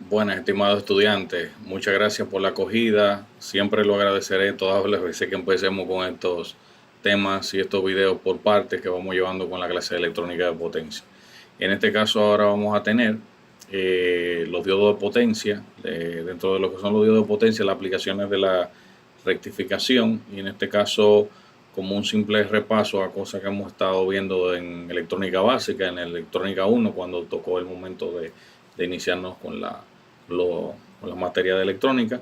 Buenas, estimados estudiantes, muchas gracias por la acogida. Siempre lo agradeceré todas las veces que empecemos con estos temas y estos videos por partes que vamos llevando con la clase de electrónica de potencia. En este caso ahora vamos a tener los diodos de potencia. Dentro de lo que son los diodos de potencia, las aplicaciones de la rectificación, y en este caso como un simple repaso a cosas que hemos estado viendo en electrónica básica, en electrónica 1, cuando tocó el momento de iniciarnos con con la materia de electrónica.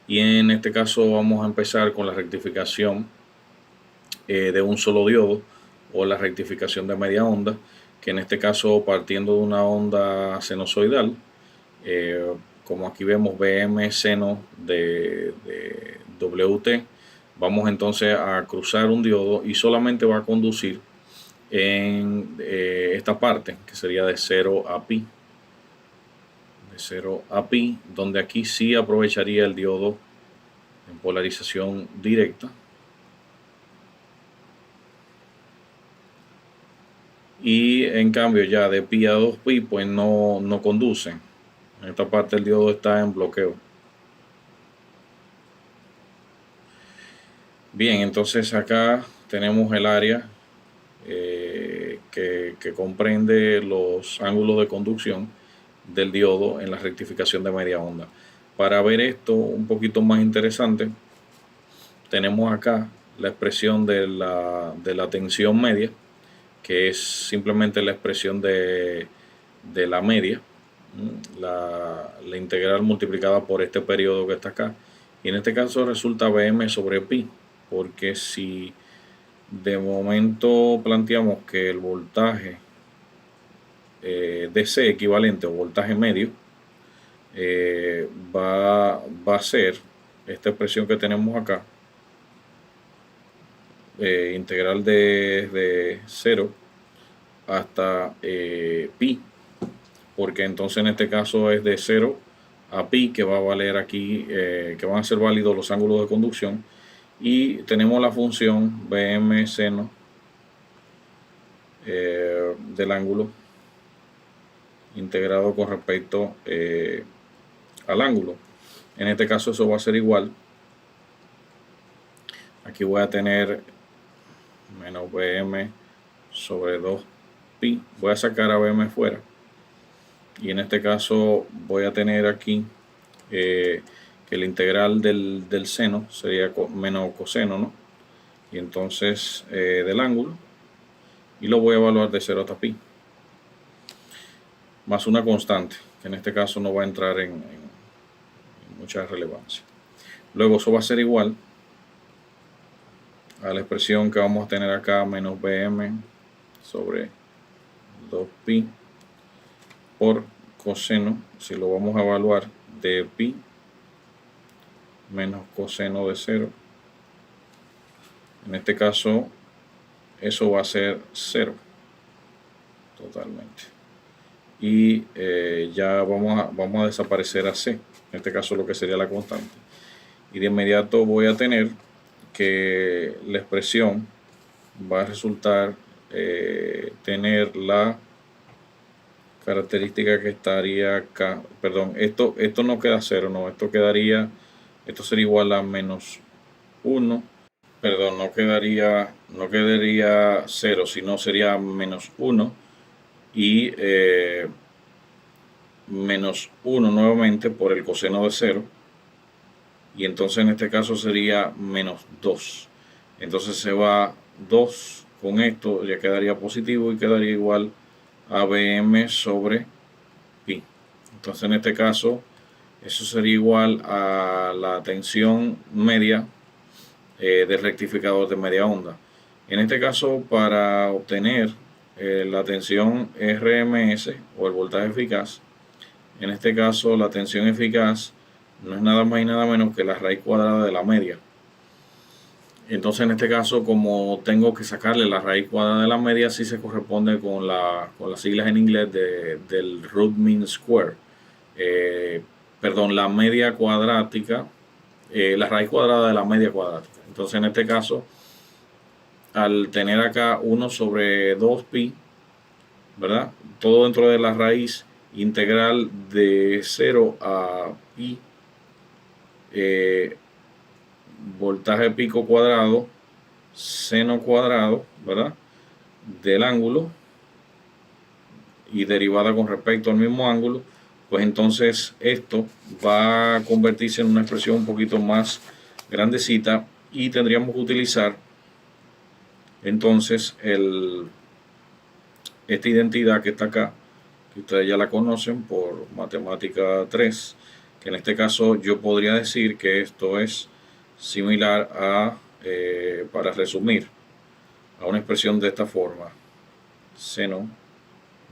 Y en este caso vamos a empezar con la rectificación de un solo diodo, o la rectificación de media onda, que en este caso, partiendo de una onda sinusoidal, como aquí vemos BM seno de WT, vamos entonces a cruzar un diodo y solamente va a conducir en esta parte, que sería de 0 a pi. De 0 a pi, donde aquí sí aprovecharía el diodo en polarización directa. Y en cambio ya de pi a 2pi pues no conducen. En esta parte el diodo está en bloqueo. Bien, entonces acá tenemos el área que comprende los ángulos de conducción del diodo en la rectificación de media onda. Para ver esto un poquito más interesante, tenemos acá la expresión de la tensión media, que es simplemente la expresión de la media, la integral multiplicada por este periodo que está acá. Y en este caso resulta Bm sobre pi, porque si de momento planteamos que el voltaje DC equivalente o voltaje medio va a ser esta expresión que tenemos acá, integral de 0 hasta pi, porque entonces en este caso es de 0 a pi, que va a valer aquí, que van a ser válidos los ángulos de conducción, y tenemos la función Bm seno del ángulo integrado con respecto al ángulo. En este caso eso va a ser igual, aquí voy a tener menos Bm sobre 2pi, voy a sacar a Bm fuera, y en este caso voy a tener aquí que el integral del seno sería menos coseno, ¿no? Y entonces del ángulo, y lo voy a evaluar de 0 hasta pi, más una constante, que en este caso no va a entrar en mucha relevancia. Luego eso va a ser igual a la expresión que vamos a tener acá, menos Bm sobre 2pi por coseno, si lo vamos a evaluar, de pi menos coseno de 0. En este caso eso va a ser 0 totalmente. Y ya vamos a desaparecer a c, en este caso lo que sería la constante. Y de inmediato voy a tener que la expresión va a resultar tener la característica que estaría acá. Perdón, esto no queda 0, no, esto sería igual a menos 1. Perdón, no quedaría 0, sino sería menos 1 y menos 1 nuevamente por el coseno de 0, y entonces en este caso sería menos 2. Entonces se va 2 con esto, ya quedaría positivo y quedaría igual a Bm sobre pi. Entonces en este caso eso sería igual a la tensión media del rectificador de media onda. En este caso, para obtener la tensión RMS o el voltaje eficaz, en este caso la tensión eficaz no es nada más y nada menos que la raíz cuadrada de la media. Entonces en este caso, como tengo que sacarle la raíz cuadrada de la media, sí se corresponde con las siglas en inglés del root mean square. Perdón, la media cuadrática, la raíz cuadrada de la media cuadrática. Entonces en este caso, al tener acá 1 sobre 2pi, ¿verdad? Todo dentro de la raíz integral de 0 a pi, voltaje pico cuadrado, seno cuadrado, ¿verdad?, del ángulo, y derivada con respecto al mismo ángulo, pues entonces esto va a convertirse en una expresión un poquito más grandecita, y tendríamos que utilizar entonces esta identidad que está acá, que ustedes ya la conocen por matemática 3, que en este caso yo podría decir que esto es similar a, para resumir, a una expresión de esta forma: seno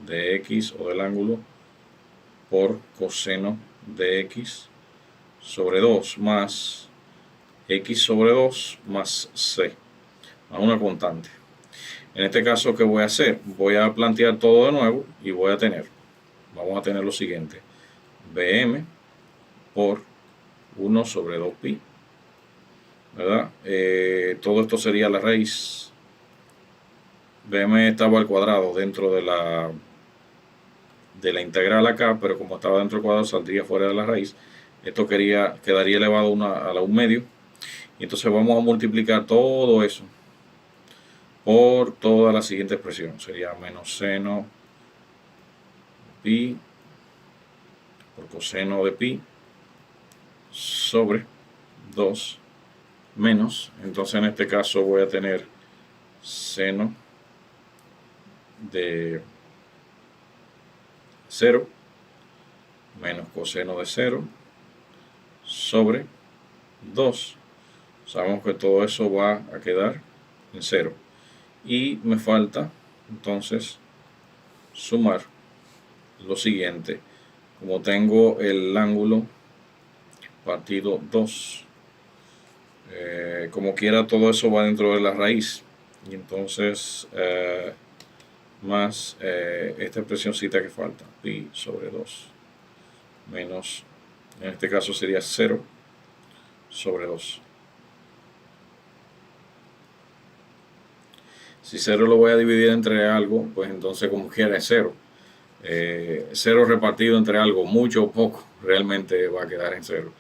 de x, o del ángulo, por coseno de x sobre 2 más x sobre 2 más c, a una constante. En este caso, ¿qué voy a hacer? Voy a plantear todo de nuevo y vamos a tener lo siguiente: Bm por 1 sobre 2pi, ¿verdad? Todo esto sería la raíz. Bm estaba al cuadrado dentro de la integral acá, pero como estaba dentro del cuadrado saldría fuera de la raíz. Esto quedaría elevado a la 1 medio. Y entonces vamos a multiplicar todo eso por toda la siguiente expresión. Sería menos seno pi por coseno de pi sobre 2 menos, entonces en este caso voy a tener seno de 0 menos coseno de 0 sobre 2. Sabemos que todo eso va a quedar en 0. Y me falta entonces sumar lo siguiente. Como tengo el ángulo partido 2, como quiera todo eso va dentro de la raíz. Y entonces más esta expresioncita que falta, pi sobre 2 menos, en este caso sería 0 sobre 2. Si 0 lo voy a dividir entre algo, pues entonces como quiera es 0. 0 repartido entre algo, mucho o poco, realmente va a quedar en 0.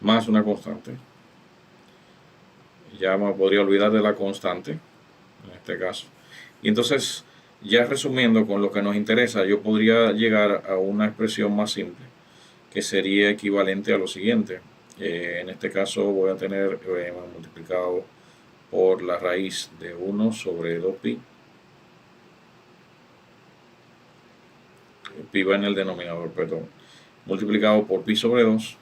Más una constante. Ya me podría olvidar de la constante, en este caso. Y entonces, ya resumiendo con lo que nos interesa, yo podría llegar a una expresión más simple, que sería equivalente a lo siguiente. En este caso voy a tener multiplicado por la raíz de 1 sobre 2pi. Pi va en el denominador, perdón. Multiplicado por pi sobre 2.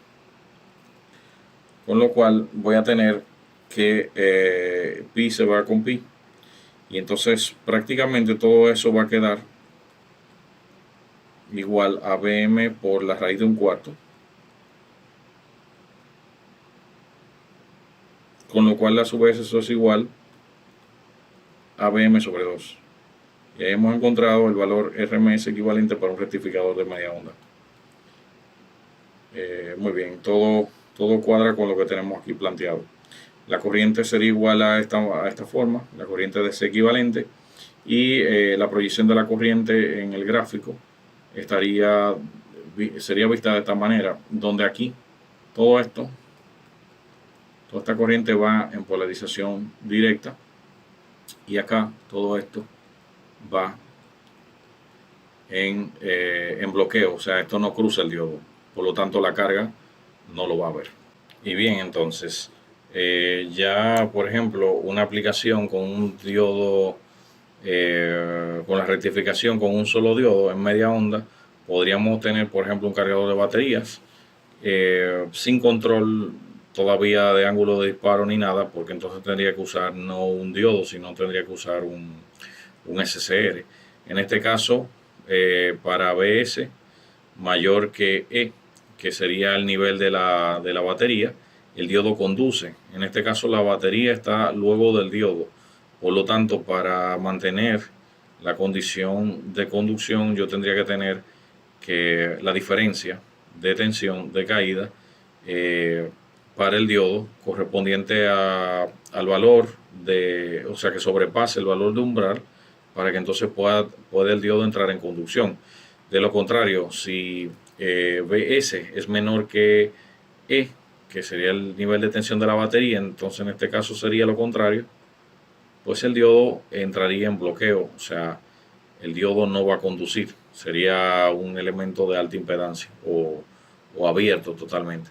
Con lo cual voy a tener que pi se va con pi. Y entonces prácticamente todo eso va a quedar igual a Bm por la raíz de 1/4. Con lo cual a su vez eso es igual a Bm sobre 2. Y ahí hemos encontrado el valor RMS equivalente para un rectificador de media onda. Muy bien, todo cuadra con lo que tenemos aquí planteado. La corriente sería igual a esta forma, la corriente de C equivalente, y la proyección de la corriente en el gráfico sería vista de esta manera, donde aquí toda esta corriente va en polarización directa, y acá todo esto va en bloqueo, o sea, esto no cruza el diodo, por lo tanto la carga no lo va a ver. Y bien, entonces ya por ejemplo una aplicación con un diodo, con la rectificación con un solo diodo en media onda, podríamos tener por ejemplo un cargador de baterías sin control todavía de ángulo de disparo ni nada, porque entonces tendría que usar no un diodo, sino tendría que usar un SCR. En este caso, para BS mayor que E, que sería el nivel de la batería, el diodo conduce. En este caso la batería está luego del diodo. Por lo tanto, para mantener la condición de conducción, yo tendría que tener que la diferencia de tensión de caída para el diodo correspondiente al valor o sea, que sobrepase el valor de umbral, para que entonces pueda el diodo entrar en conducción. De lo contrario, si Bs es menor que E, que sería el nivel de tensión de la batería, entonces en este caso sería lo contrario, pues el diodo entraría en bloqueo, o sea, el diodo no va a conducir, sería un elemento de alta impedancia o abierto totalmente,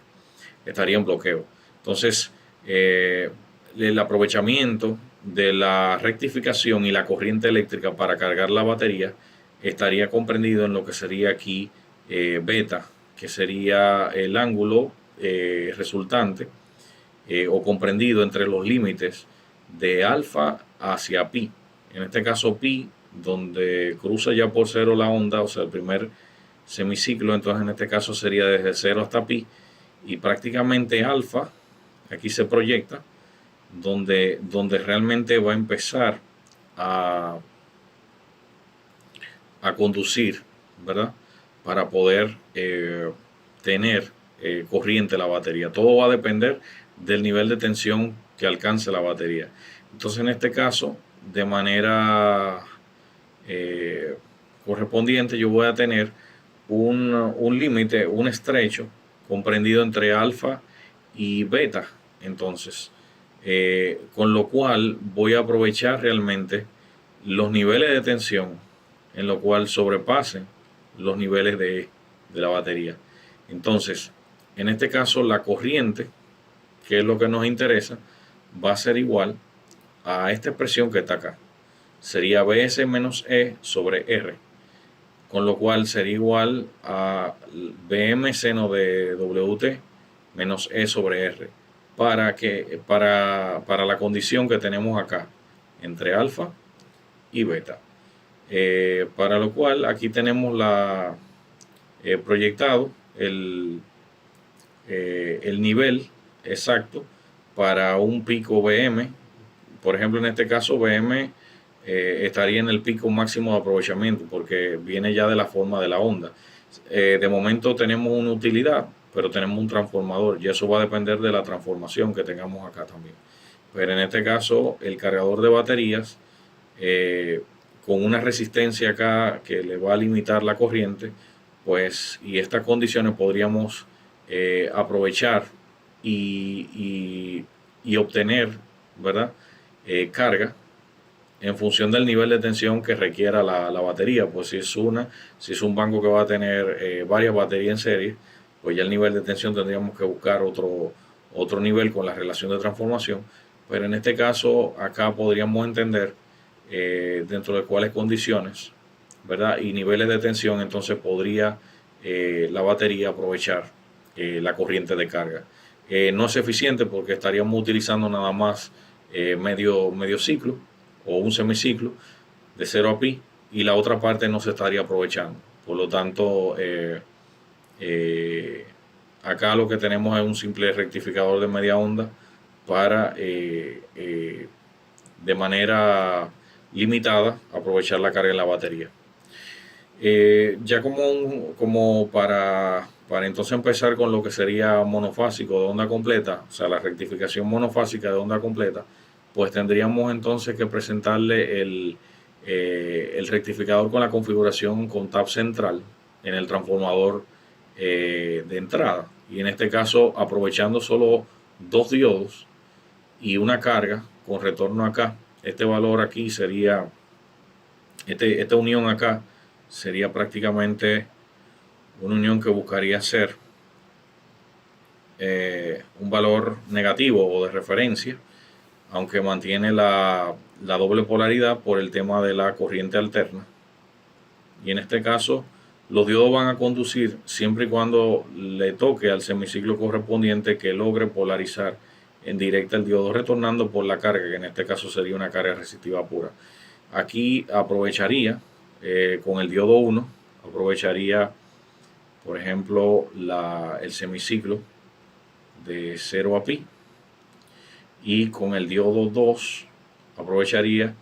estaría en bloqueo. Entonces, el aprovechamiento de la rectificación y la corriente eléctrica para cargar la batería estaría comprendido en lo que sería aquí beta, que sería el ángulo resultante o comprendido entre los límites de alfa hacia pi. En este caso pi, donde cruza ya por cero la onda, o sea, el primer semiciclo, entonces en este caso sería desde 0 hasta pi, y prácticamente alfa, aquí se proyecta, donde realmente va a empezar a conducir, ¿verdad? Para poder tener corriente la batería. Todo va a depender del nivel de tensión que alcance la batería. Entonces, en este caso, de manera correspondiente, yo voy a tener un límite, un estrecho, comprendido entre alfa y beta. Entonces, con lo cual voy a aprovechar realmente los niveles de tensión en lo cual sobrepasen los niveles de la batería. Entonces, en este caso, la corriente, que es lo que nos interesa, va a ser igual a esta expresión que está acá. Sería Bs menos E sobre R, con lo cual sería igual a Bm seno de Wt menos E sobre R, para la condición que tenemos acá, entre alfa y beta. Para lo cual aquí tenemos proyectado el nivel exacto para un pico Bm. Por ejemplo, en este caso Bm estaría en el pico máximo de aprovechamiento porque viene ya de la forma de la onda. De momento tenemos una utilidad, pero tenemos un transformador y eso va a depender de la transformación que tengamos acá también. Pero en este caso el cargador de baterías con una resistencia acá que le va a limitar la corriente, pues, y estas condiciones podríamos aprovechar y obtener, ¿verdad? Carga en función del nivel de tensión que requiera la batería. Pues si es un banco que va a tener varias baterías en serie, pues ya el nivel de tensión tendríamos que buscar otro nivel con la relación de transformación. Pero en este caso acá podríamos entender dentro de cuáles condiciones, ¿verdad? Y niveles de tensión, entonces podría la batería aprovechar la corriente de carga. No es eficiente porque estaríamos utilizando nada más medio ciclo o un semiciclo de 0 a pi y la otra parte no se estaría aprovechando. Por lo tanto, acá lo que tenemos es un simple rectificador de media onda para de manera limitada aprovechar la carga en la batería. Ya como para entonces empezar con lo que sería monofásico de onda completa, o sea, la rectificación monofásica de onda completa, pues tendríamos entonces que presentarle el rectificador con la configuración con tap central en el transformador de entrada. Y en este caso, aprovechando solo 2 diodos y una carga con retorno acá. Este valor aquí sería, esta unión acá sería prácticamente una unión que buscaría ser un valor negativo o de referencia, aunque mantiene la doble polaridad por el tema de la corriente alterna. Y en este caso, los diodos van a conducir siempre y cuando le toque al semiciclo correspondiente que logre polarizar en directa el diodo retornando por la carga, que en este caso sería una carga resistiva pura. Aquí aprovecharía con el diodo 1, aprovecharía por ejemplo el semiciclo de 0 a pi, y con el diodo 2 aprovecharía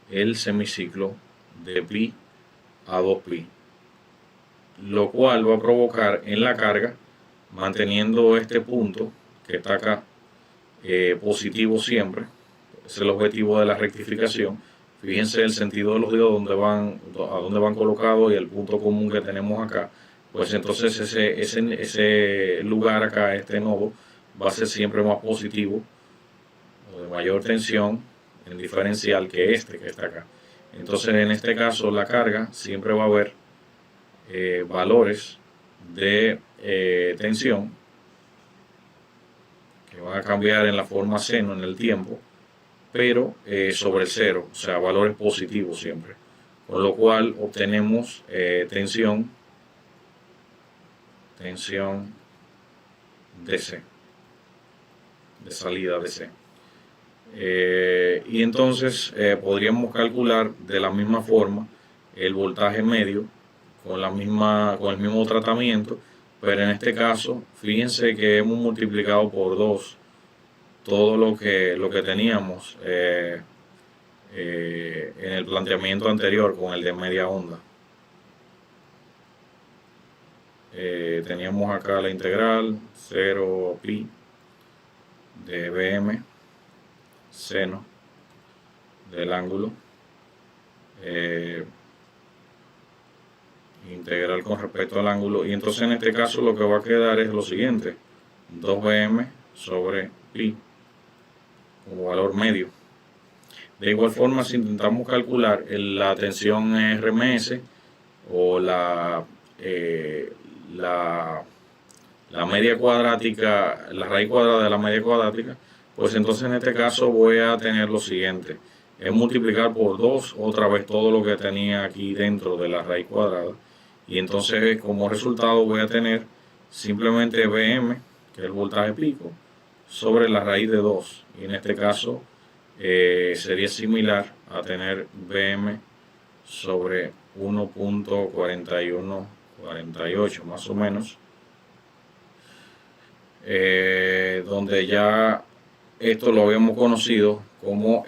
el semiciclo de pi a 2pi, lo cual va a provocar en la carga, manteniendo este punto que está acá positivo siempre, es el objetivo de la rectificación, Fíjense el sentido de los diodos, a dónde van colocados y el punto común que tenemos acá. Pues entonces ese lugar acá, este nodo, va a ser siempre más positivo o de mayor tensión en diferencial que que está acá. Entonces en este caso la carga siempre va a haber valores de tensión que van a cambiar en la forma seno en el tiempo, pero sobre el cero, o sea, valores positivos siempre. Con lo cual obtenemos tensión DC, de salida DC. Y entonces podríamos calcular de la misma forma el voltaje medio con el mismo tratamiento, pero en este caso fíjense que hemos multiplicado por 2 todo lo que teníamos en el planteamiento anterior con el de media onda. Teníamos acá la integral 0 pi de Bm seno del ángulo, integral con respecto al ángulo, y entonces en este caso lo que va a quedar es lo siguiente: 2Bm sobre pi como valor medio. De igual forma, si intentamos calcular la tensión RMS o la media cuadrática, la raíz cuadrada de la media cuadrática, pues entonces en este caso voy a tener lo siguiente: es multiplicar por 2 otra vez todo lo que tenía aquí dentro de la raíz cuadrada, y entonces como resultado voy a tener simplemente Bm, que es el voltaje pico, sobre la raíz de 2, y en este caso sería similar a tener Bm sobre 1.4148 más o menos, donde ya esto lo habíamos conocido como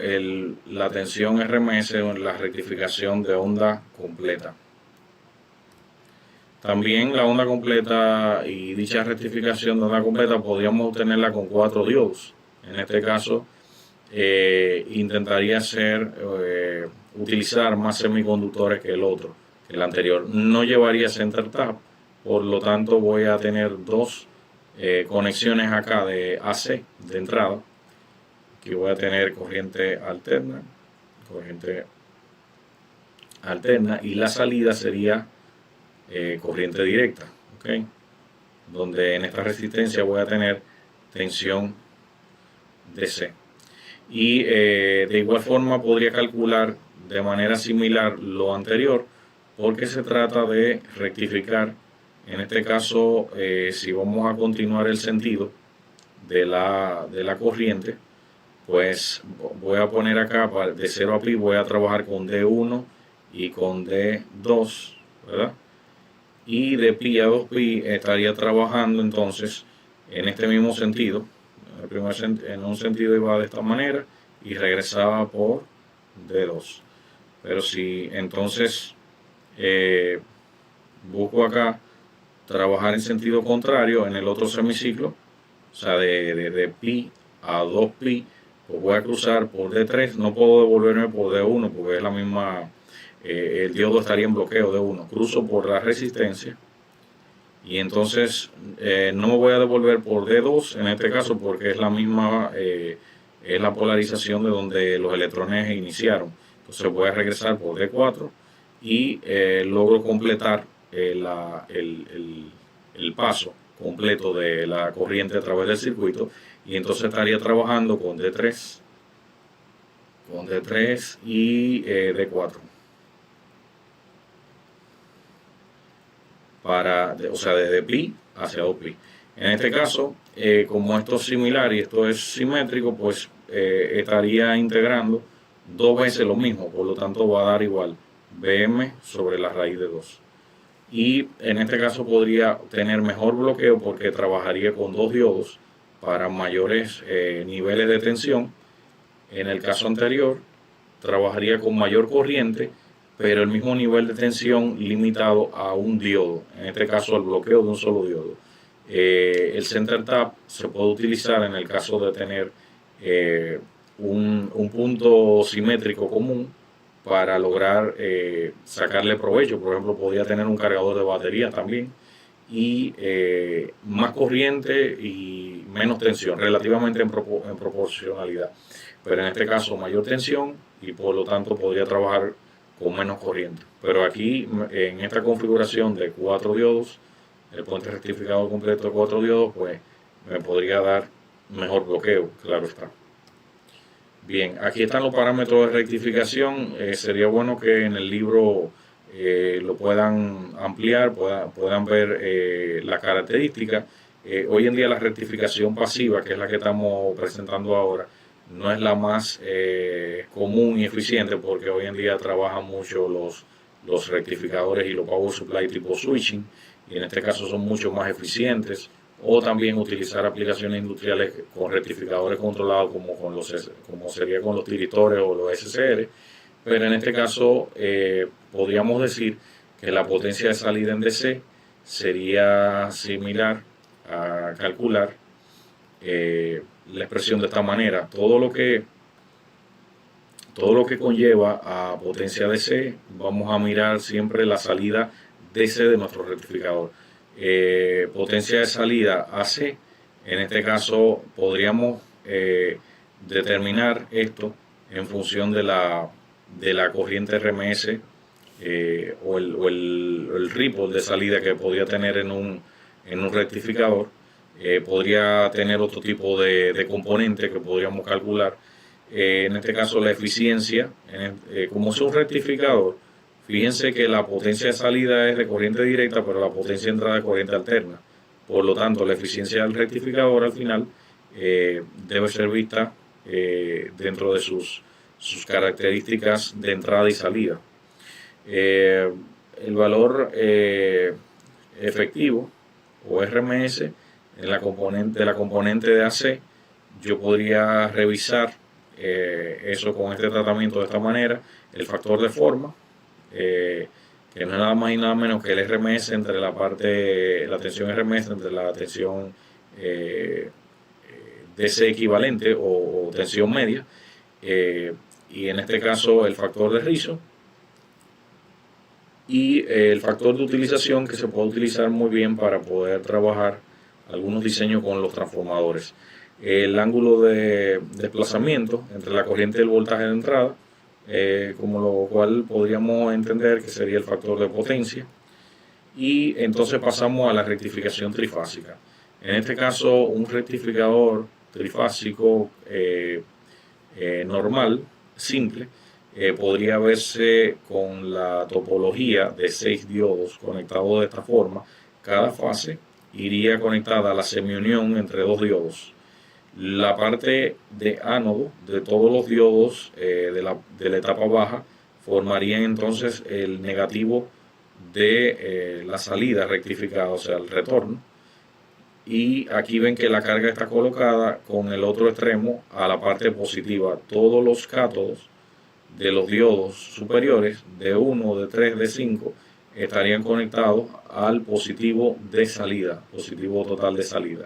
la tensión RMS o la rectificación de onda completa. También la onda completa y dicha rectificación de onda completa podríamos obtenerla con 4 diodos. En este caso intentaría utilizar más semiconductores que el otro, que el anterior. No llevaría center tap, por lo tanto voy a tener 2 conexiones acá de AC de entrada. Aquí voy a tener corriente alterna, y la salida sería corriente directa, ¿okay? Donde en esta resistencia voy a tener tensión DC. Y de igual forma podría calcular de manera similar lo anterior, porque se trata de rectificar. En este caso, si vamos a continuar el sentido de la corriente, pues voy a poner acá de 0 a pi, voy a trabajar con D1 y con D2, ¿verdad? Y de pi a 2pi estaría trabajando entonces en este mismo sentido. En un sentido iba de esta manera y regresaba por D2. Pero si entonces busco acá trabajar en sentido contrario en el otro semiciclo, o sea, de pi a 2pi, pues voy a cruzar por D3, no puedo devolverme por D1 porque es la misma, el diodo estaría en bloqueo de 1. Cruzo por la resistencia y entonces no me voy a devolver por D2 en este caso porque es la misma, es la polarización de donde los electrones iniciaron. Entonces voy a regresar por D4 y logro completar el paso completo de la corriente a través del circuito, y entonces estaría trabajando con D3 y D4 o sea, desde pi hacia 2pi. En este caso, como esto es similar y esto es simétrico, pues estaría integrando 2 veces lo mismo, por lo tanto va a dar igual Bm sobre la raíz de 2. Y en este caso podría tener mejor bloqueo porque trabajaría con 2 diodos para mayores niveles de tensión. En el caso anterior trabajaría con mayor corriente, pero el mismo nivel de tensión limitado a un diodo, en este caso al bloqueo de un solo diodo. El center tap se puede utilizar en el caso de tener un punto simétrico común para lograr sacarle provecho. Por ejemplo, podría tener un cargador de batería también, y más corriente y menos tensión, relativamente en proporcionalidad. Pero en este caso mayor tensión y por lo tanto podría trabajar con menos corriente. Pero aquí en esta configuración de 4 diodos, el puente rectificador completo de 4 diodos, pues me podría dar mejor bloqueo, claro está. Bien, aquí están los parámetros de rectificación. Sería bueno que en el libro lo puedan ampliar, puedan ver las características. Hoy en día la rectificación pasiva, que es la que estamos presentando ahora, no es la más común y eficiente, porque hoy en día trabajan mucho los rectificadores y los power supply tipo switching, y en este caso son mucho más eficientes. O también utilizar aplicaciones industriales con rectificadores controlados como sería con los tiritores o los SCR. Pero en este caso podríamos decir que la potencia de salida en DC sería similar a calcular la expresión de esta manera. Todo lo que conlleva a potencia DC, vamos a mirar siempre la salida DC de nuestro rectificador. Potencia de salida AC, en este caso podríamos determinar esto en función de la corriente RMS o el ripple de salida que podría tener en un rectificador. Podría tener otro tipo de componente que podríamos calcular. En este caso la eficiencia, como es un rectificador, fíjense que la potencia de salida es de corriente directa, pero la potencia de entrada es de corriente alterna. Por lo tanto, la eficiencia del rectificador al final debe ser vista dentro de sus características de entrada y salida. El valor efectivo o RMS en la componente de AC, yo podría revisar eso con este tratamiento de esta manera. El factor de forma, que no es nada más y nada menos que el RMS entre la tensión RMS entre la tensión DC equivalente o tensión media, y en este caso el factor de rizo y el factor de utilización, que se puede utilizar muy bien para poder trabajar algunos diseños con los transformadores. El ángulo de desplazamiento entre la corriente y el voltaje de entrada, como lo cual podríamos entender que sería el factor de potencia. Y entonces pasamos a la rectificación trifásica. En este caso, un rectificador trifásico normal, simple, podría verse con la topología de 6 diodos conectados de esta forma. Cada fase iría conectada a la semiunión entre 2 diodos. La parte de ánodo de todos los diodos de la etapa baja formarían entonces el negativo de la salida rectificada, o sea, el retorno. Y aquí ven que la carga está colocada con el otro extremo a la parte positiva. Todos los cátodos de los diodos superiores, de 1, de 3, de 5, estarían conectados al positivo de salida, positivo total de salida.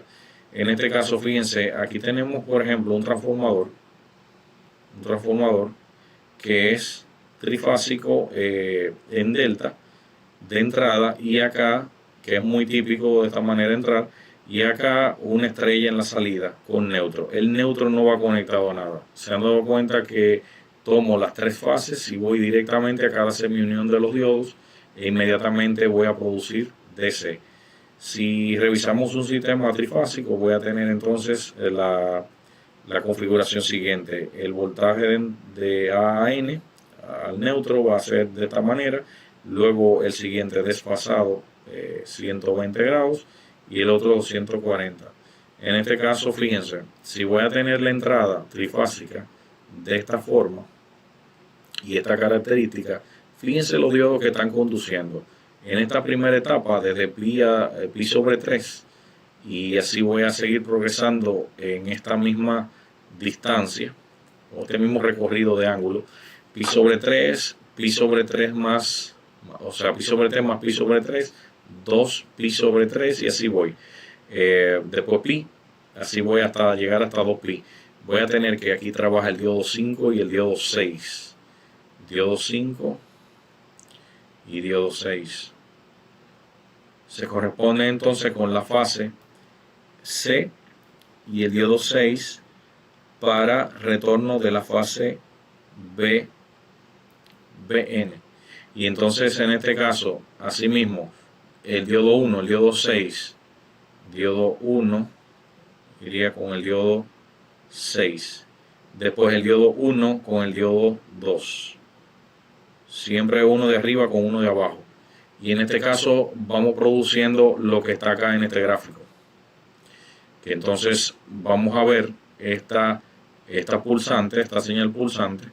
En este caso, fíjense, aquí tenemos, por ejemplo, un transformador que es trifásico en delta de entrada, y acá, que es muy típico de esta manera de entrar, y acá una estrella en la salida con neutro. El neutro no va conectado a nada. Se han dado cuenta que tomo las 3 fases y voy directamente a cada semiunión de los diodos e inmediatamente voy a producir DC. Si revisamos un sistema trifásico, voy a tener entonces la configuración siguiente. El voltaje de A a N al neutro va a ser de esta manera. Luego el siguiente desfasado 120 grados y el otro 140. En este caso, fíjense, si voy a tener la entrada trifásica de esta forma y esta característica, fíjense los diodos que están conduciendo. En esta primera etapa, desde pi sobre 3, y así voy a seguir progresando en esta misma distancia, o este mismo recorrido de ángulo, pi sobre 3 más, o sea, pi sobre 3 más pi sobre 3, 2 pi sobre 3, y así voy. Después pi, así voy hasta llegar hasta 2 pi. Voy a tener que aquí trabaja el diodo 5 y el diodo 6. diodo 5 y diodo 6. Se corresponde entonces con la fase C y el diodo 6 para retorno de la fase B, BN. Y entonces en este caso, asimismo, el diodo 1, el diodo 6, diodo 1 iría con el diodo 6. Después el diodo 1 con el diodo 2. Siempre uno de arriba con uno de abajo. Y en este caso vamos produciendo lo que está acá en este gráfico. Que entonces vamos a ver esta pulsante, esta señal pulsante,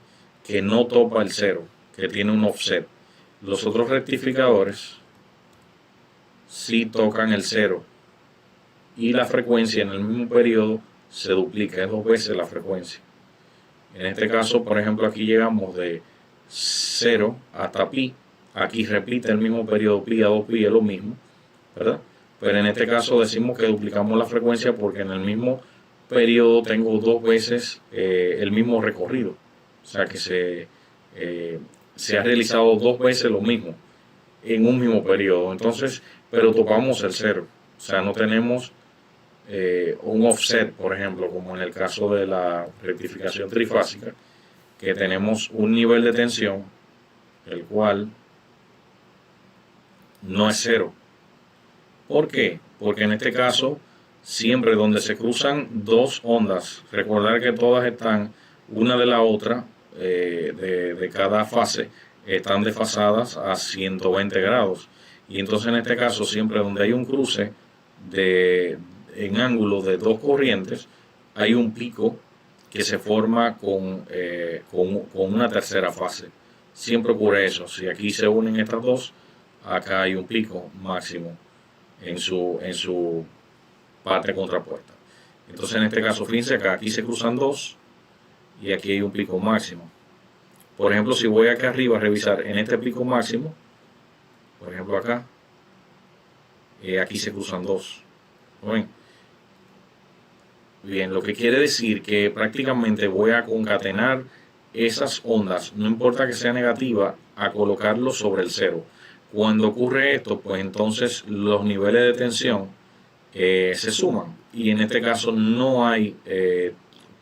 que no topa el 0, que tiene un offset. Los otros rectificadores sí tocan el 0. Y la frecuencia en el mismo periodo se duplica, es 2 veces la frecuencia. En este caso, por ejemplo, aquí llegamos de 0 hasta pi. Aquí repite el mismo periodo pi a 2 pi, es lo mismo, ¿verdad? Pero en este caso decimos que duplicamos la frecuencia porque en el mismo periodo tengo 2 veces el mismo recorrido. O sea que se ha realizado 2 veces lo mismo en un mismo periodo. Entonces, pero topamos el 0. O sea, no tenemos un offset, por ejemplo, como en el caso de la rectificación trifásica, que tenemos un nivel de tensión, el cual no es 0. ¿Por qué? Porque en este caso, siempre donde se cruzan dos ondas, recordar que todas están una de la otra, de cada fase, están desfasadas a 120 grados. Y entonces en este caso, siempre donde hay un cruce en ángulo de dos corrientes, hay un pico que se forma con una tercera fase. Siempre ocurre eso. Si aquí se unen estas dos, acá hay un pico máximo en su parte contrapuesta. Entonces en este caso, fíjense acá, aquí se cruzan dos y aquí hay un pico máximo. Por ejemplo, si voy acá arriba a revisar en este pico máximo, por ejemplo acá, aquí se cruzan dos. ¿Ven? Bien, lo que quiere decir que prácticamente voy a concatenar esas ondas, no importa que sea negativa, a colocarlo sobre el 0. Cuando ocurre esto, pues entonces los niveles de tensión se suman y en este caso no hay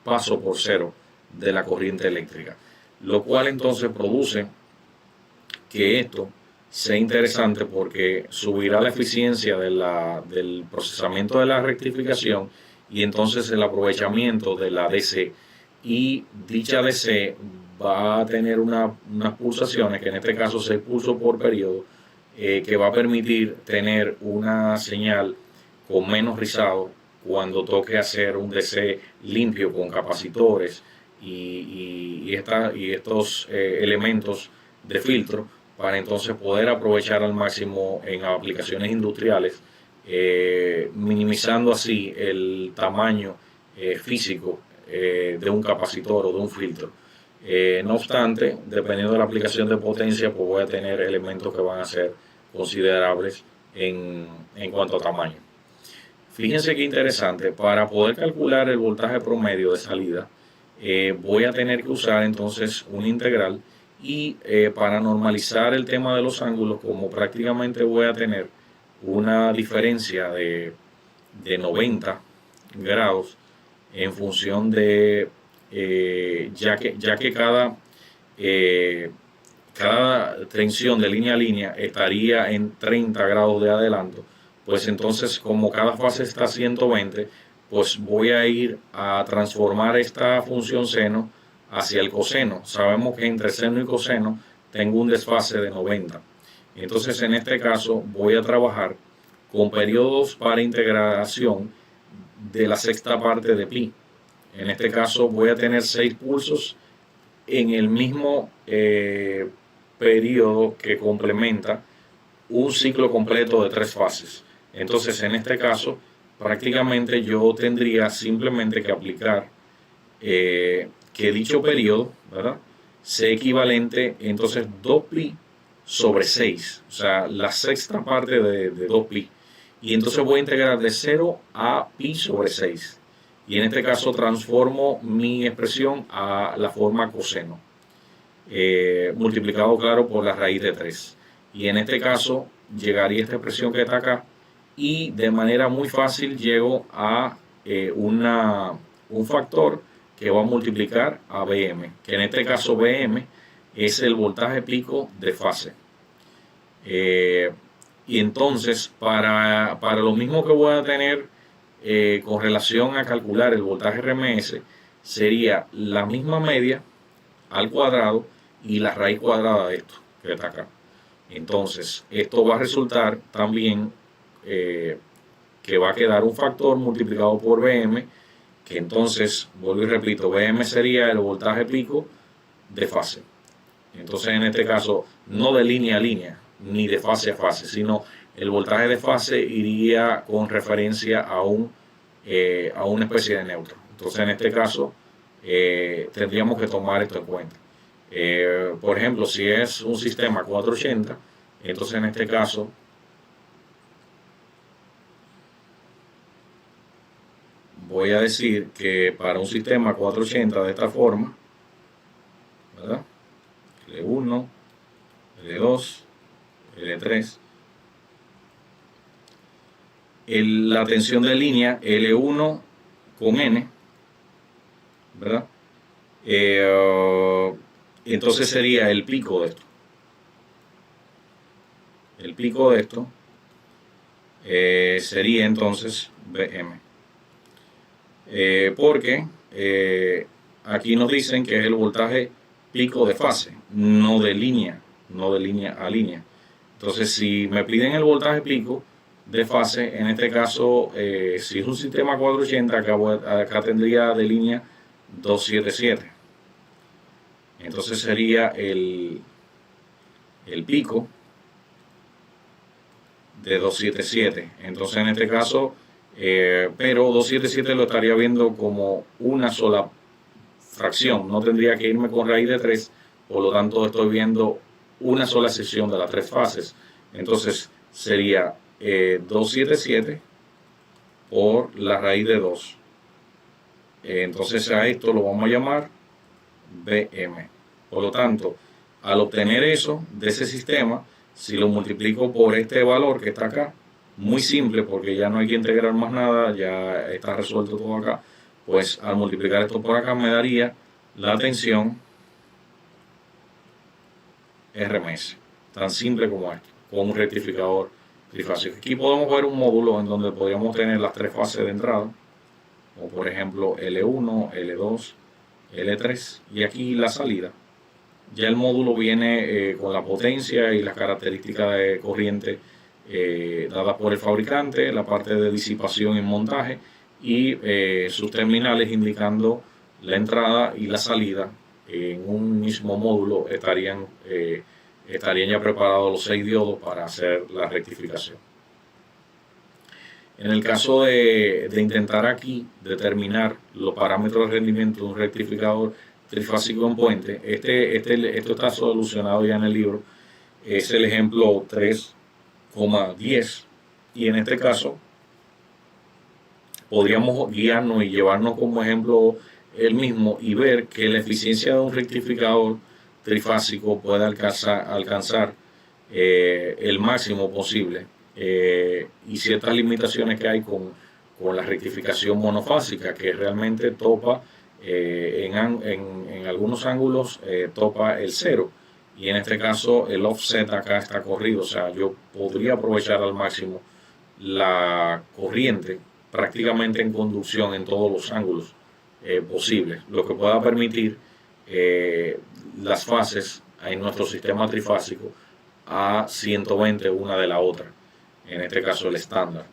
paso por 0 de la corriente eléctrica, lo cual entonces produce que esto sea interesante porque subirá la eficiencia del procesamiento de la rectificación y entonces el aprovechamiento de la DC, y dicha DC va a tener unas pulsaciones, que en este caso 6 pulsos por periodo, que va a permitir tener una señal con menos rizado cuando toque hacer un DC limpio con capacitores y estos elementos de filtro, para entonces poder aprovechar al máximo en aplicaciones industriales, minimizando así el tamaño físico de un capacitor o de un filtro. No obstante, dependiendo de la aplicación de potencia, pues voy a tener elementos que van a ser considerables en cuanto a tamaño. Fíjense qué interesante, para poder calcular el voltaje promedio de salida, voy a tener que usar entonces un integral, y para normalizar el tema de los ángulos, como prácticamente voy a tener una diferencia de 90 grados en función de, ya que cada tensión de línea a línea estaría en 30 grados de adelanto, pues entonces como cada fase está a 120, pues voy a ir a transformar esta función seno hacia el coseno. Sabemos que entre seno y coseno tengo un desfase de 90. Entonces en este caso voy a trabajar con periodos para integración de la sexta parte de pi. En este caso voy a tener 6 pulsos en el mismo periodo que complementa un ciclo completo de 3 fases. Entonces en este caso prácticamente yo tendría simplemente que aplicar que dicho periodo, ¿verdad?, sea equivalente entonces 2pi sobre 6, o sea, la sexta parte de 2pi. Y entonces voy a integrar de 0 a pi sobre 6. Y en este caso transformo mi expresión a la forma coseno. multiplicado, claro, por la raíz de 3. Y en este caso llegaría esta expresión que está acá y de manera muy fácil llego a un factor que va a multiplicar a Bm, que en este caso Bm es el voltaje pico de fase. Y entonces para lo mismo que voy a tener con relación a calcular el voltaje RMS, sería la misma media al cuadrado y la raíz cuadrada de esto que está acá. Entonces esto va a resultar también que va a quedar un factor multiplicado por Bm, que entonces, vuelvo y repito, Bm sería el voltaje pico de fase. Entonces en este caso no de línea a línea ni de fase a fase, sino el voltaje de fase iría con referencia a una especie de neutro. Entonces en este caso tendríamos que tomar esto en cuenta. Por ejemplo, si es un sistema 480, entonces en este caso voy a decir que para un sistema 480 de esta forma, ¿verdad? L1, L2, L3, la tensión de línea L1 con N, ¿verdad? Entonces sería el pico de esto. El pico de esto sería entonces Bm. Porque aquí nos dicen que es el voltaje pico de fase, no de línea a línea. Entonces, si me piden el voltaje pico de fase, en este caso, si es un sistema 480, acá tendría de línea 277. Entonces sería el pico de 277. Entonces, en este caso, pero 277 lo estaría viendo como una sola fracción, no tendría que irme con raíz de 3, por lo tanto estoy viendo una sola sección de las 3 fases. Entonces sería 277 por la raíz de 2. Entonces a esto lo vamos a llamar Bm. Por lo tanto, al obtener eso de ese sistema, si lo multiplico por este valor que está acá, muy simple porque ya no hay que integrar más nada, ya está resuelto todo acá, pues al multiplicar esto por acá me daría la tensión RMS, tan simple como esto, con un rectificador trifásico. Aquí podemos ver un módulo en donde podríamos tener las 3 fases de entrada, como por ejemplo L1, L2, L3, y aquí la salida. Ya el módulo viene con la potencia y las características de corriente dadas por el fabricante, la parte de disipación y montaje y sus terminales indicando la entrada y la salida. En un mismo módulo estarían ya preparados los 6 diodos para hacer la rectificación. En el caso de intentar aquí determinar los parámetros de rendimiento de un rectificador trifásico en puente, esto está solucionado ya en el libro, es el ejemplo 3,10, y en este caso podríamos guiarnos y llevarnos como ejemplo el mismo y ver que la eficiencia de un rectificador trifásico puede alcanzar el máximo posible y ciertas limitaciones que hay con la rectificación monofásica, que realmente topa en algunos ángulos topa el 0, y en este caso el offset acá está corrido, o sea, yo podría aprovechar al máximo la corriente prácticamente en conducción en todos los ángulos posibles, lo que pueda permitir las fases en nuestro sistema trifásico a 120 una de la otra, en este caso el estándar.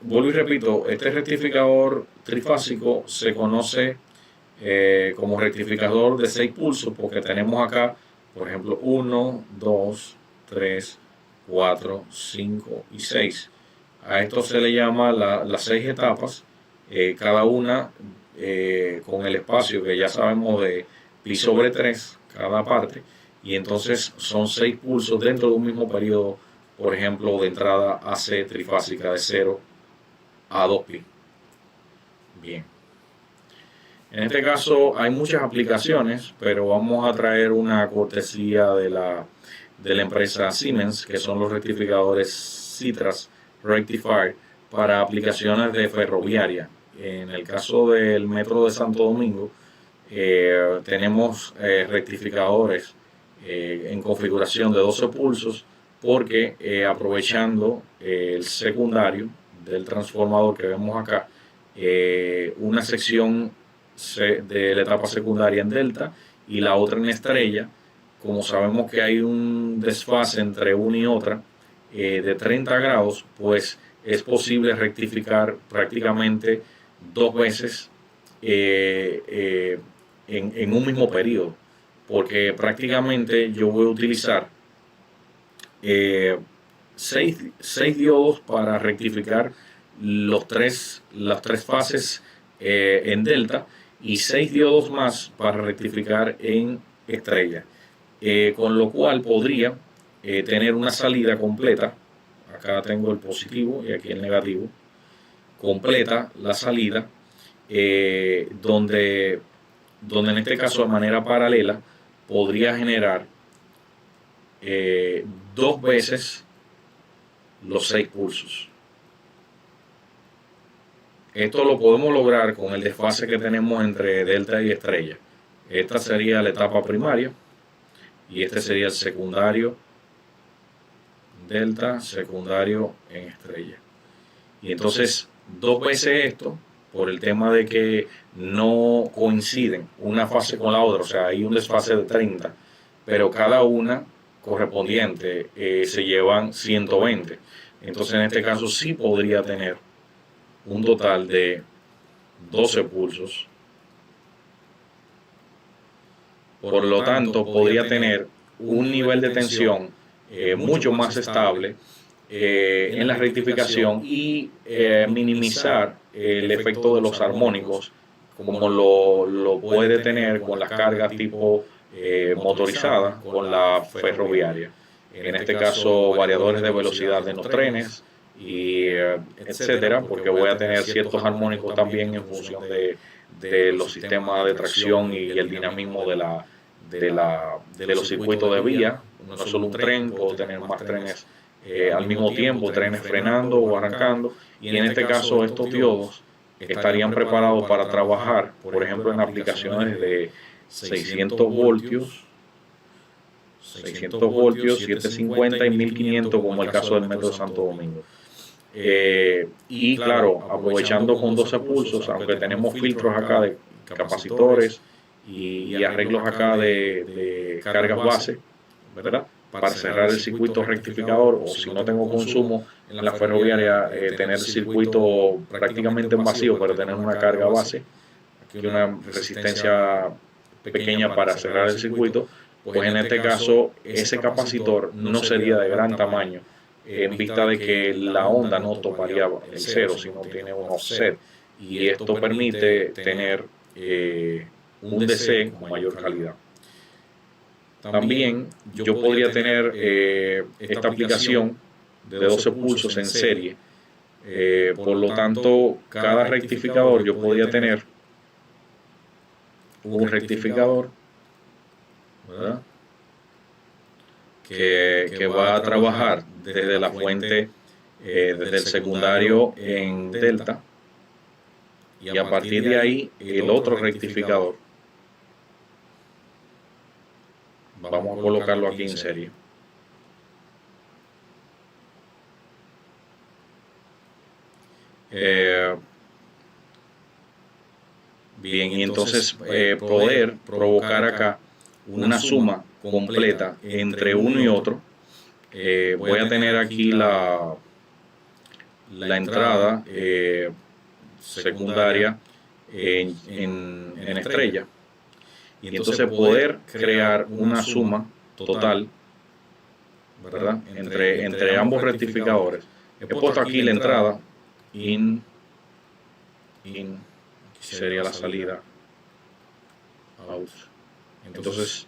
Vuelvo y repito, este rectificador trifásico se conoce como rectificador de 6 pulsos porque tenemos acá, por ejemplo, 1, 2, 3, 4, 5 y 6. A esto se le llama las 6 etapas, cada una con el espacio que ya sabemos de pi sobre 3 cada parte, y entonces son 6 pulsos dentro de un mismo periodo, por ejemplo, de entrada AC trifásica de 0 a 2 pi. Bien. En este caso hay muchas aplicaciones, pero vamos a traer una cortesía de la empresa Siemens, que son los rectificadores Citras Rectifier para aplicaciones de ferroviaria. En el caso del Metro de Santo Domingo, tenemos rectificadores en configuración de 12 pulsos porque aprovechando el secundario del transformador que vemos acá, una sección de la etapa secundaria en delta y la otra en estrella, como sabemos que hay un desfase entre una y otra de 30 grados, pues es posible rectificar prácticamente 2 veces en un mismo periodo, porque prácticamente yo voy a utilizar 6 diodos para rectificar las tres fases en delta y 6 diodos más para rectificar en estrella, con lo cual podría tener una salida completa. Acá tengo el positivo y aquí el negativo. Completa la salida, donde en este caso de manera paralela podría generar 2 veces los 6 pulsos. Esto lo podemos lograr con el desfase que tenemos entre delta y estrella. Esta sería la etapa primaria y este sería el secundario delta, secundario en estrella. Y entonces 2 veces esto, por el tema de que no coinciden una fase con la otra, o sea, hay un desfase de 30, pero cada una correspondiente se llevan 120. Entonces en este caso sí podría tener un total de 12 pulsos. Por lo tanto, podría tener un nivel de tensión mucho más estable en la rectificación y minimizar el efecto de los armónicos, como lo puede tener con las cargas tipo motorizada, con la ferroviaria. En este caso, variadores de velocidad en los trenes, y etcétera, porque voy a tener ciertos armónicos también en función de los sistemas de tracción y el dinamismo de los circuitos de vía. No es solo un tren, puedo tener más trenes al mismo tiempo, trenes frenando o arrancando, y en este caso estos diodos estarían preparados para trabajar, por ejemplo, en aplicaciones de 600 voltios, 750 y 1500, como el caso del Metro de Santo Domingo. Y claro, aprovechando con 12 pulsos, aunque tenemos filtros acá de capacitores y arreglos acá de cargas base, ¿verdad? Para cerrar el circuito rectificador, o si no tengo consumo en la ferroviaria, tener el circuito prácticamente en vacío, pero tener una carga base, aquí una resistencia pequeña para cerrar el circuito, pues en este caso ese capacitor no sería de gran tamaño, en vista de que la onda no toparía el cero, sino tiene un offset, y esto permite tener un DC con mayor calidad. También yo podría tener esta aplicación de 12 pulsos en serie, por lo tanto cada rectificador yo podría tener un rectificador, ¿verdad?, que va a trabajar desde la fuente, desde el secundario en delta, y a partir de ahí el otro rectificador vamos a colocarlo aquí en serie. Bien, y entonces poder provocar acá una suma completa entre uno y otro. Voy a tener aquí la entrada secundaria en estrella, y entonces poder crear una suma total, ¿verdad?, entre ambos rectificadores. He puesto aquí la entrada in, aquí sería la salida out. Entonces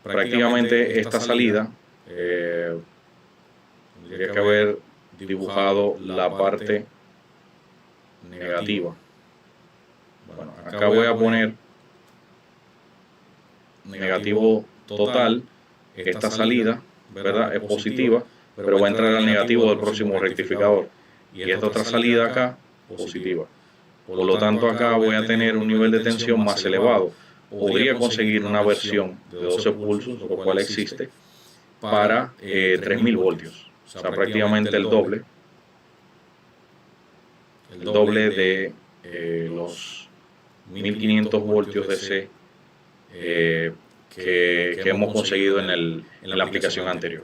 prácticamente esta salida tendría que haber dibujado la parte negativa. Bueno, acá voy a poner negativo total. Esta salida, ¿verdad?, es positiva, pero va a entrar al negativo del próximo rectificador. Y esta otra salida acá, positiva. Por lo tanto, acá voy a tener un nivel de tensión más elevado. Podría conseguir una versión de 12 pulsos, lo cual existe, para 3000 voltios. O sea, prácticamente el doble de los 1500 voltios DC que hemos conseguido en la aplicación anterior.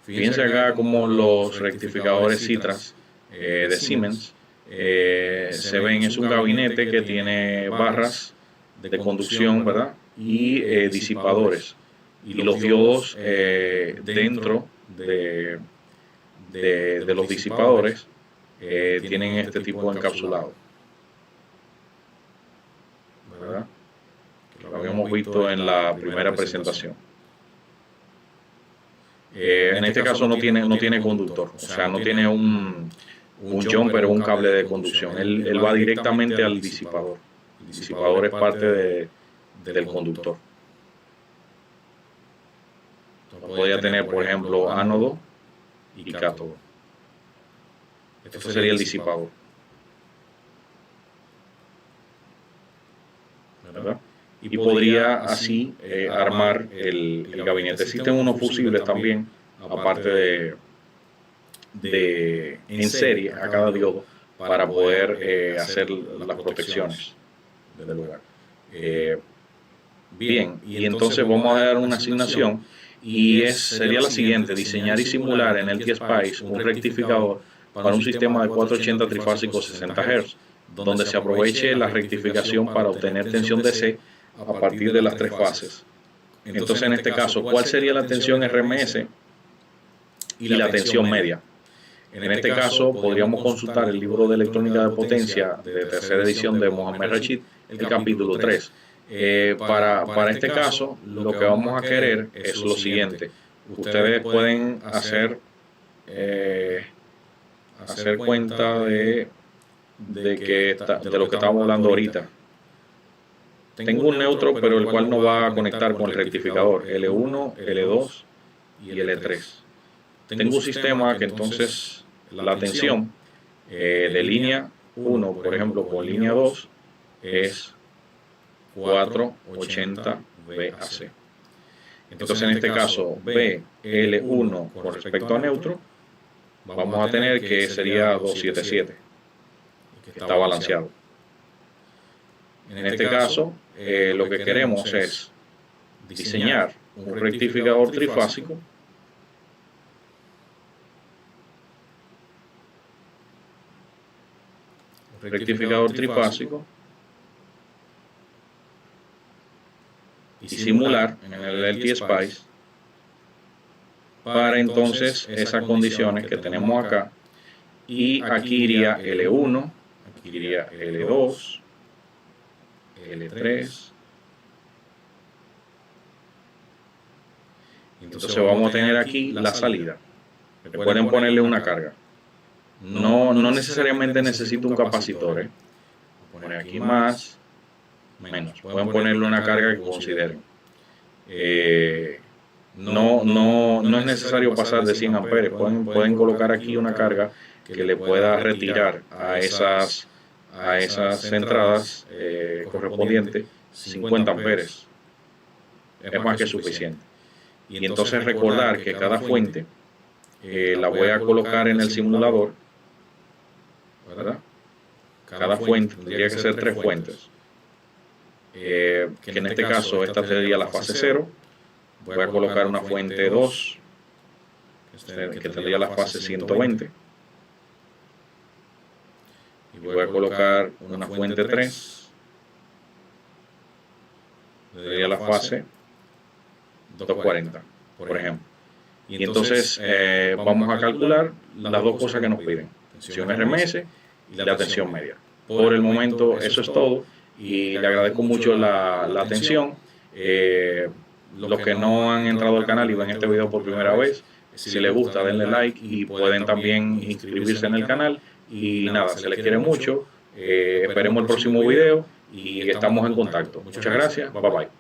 Fíjense acá como los rectificadores Citras de Siemens se ven. Es un gabinete que tiene barras de conducción, ¿verdad?, y disipadores, y los diodos dentro de los disipadores tienen este tipo de encapsulado, ¿verdad?, lo habíamos visto en la primera presentación. En este caso no tiene conductor, o sea, no tiene un jumper o un cable de conducción. Él va directamente al disipador. El disipador es parte del conductor. Podría tener, por ejemplo, ánodo y cátodo. Este sería el disipador, ¿verdad? Y podría así armar el gabinete. Existen unos fusibles también, aparte en serie a cada diodo, para poder hacer las protecciones del lugar. Bien, y entonces vamos a dar una asignación, y sería la siguiente: diseñar y simular en el LTSpice un rectificador para un sistema de 480 trifásico 60 Hz, donde se aproveche la rectificación para obtener tensión DC a partir de las tres fases. Entonces, en este caso, ¿cuál sería la tensión RMS y la tensión media? En este caso, podríamos consultar el libro de electrónica de potencia de tercera edición de Mohamed Rashid, el capítulo 3. Para este caso, lo que vamos a querer es lo siguiente. Ustedes pueden hacer cuenta de lo que estamos hablando ahorita. Tengo un neutro, pero el cual no va a conectar con el rectificador L1, L2 y L3. Tengo un sistema que entonces la tensión de línea 1, por ejemplo, con línea 2 es 480 VAC. Entonces, en este caso, BL1 con respecto a neutro, vamos a tener que sería 277, que está balanceado. En este caso, lo que queremos es diseñar un rectificador trifásico y simular en el LTSpice para entonces esas condiciones que tenemos acá, y aquí iría L1, aquí iría L2, L3. Entonces vamos a tener aquí la salida. Pueden ponerle una carga. No necesariamente necesito un capacitor. Voy a poner aquí más, menos. Pueden ponerle una carga que consideren. No es necesario pasar de 100 amperes. Pueden colocar aquí una carga que le pueda retirar a esas entradas correspondientes 50 amperes. Es más que suficiente. Y entonces recordar que cada fuente la voy a colocar en el simulador, ¿verdad? Cada fuente tendría que ser 3 fuentes. Que en este caso esta sería la fase 0. Voy a colocar una fuente 2, que tendría la fase 120. Y voy a colocar una fuente 3, tendría la fase 240, por ejemplo. Y entonces vamos a calcular las dos cosas que nos piden: tensión RMS y la tensión media. Por el momento eso es todo, y le agradezco mucho la atención. Los que no han entrado al canal y ven este video por primera vez, si les gusta denle like, y pueden también inscribirse en el canal. Y nada, se les quiere mucho. Esperemos el próximo video y estamos en contacto. Muchas gracias. Bye bye.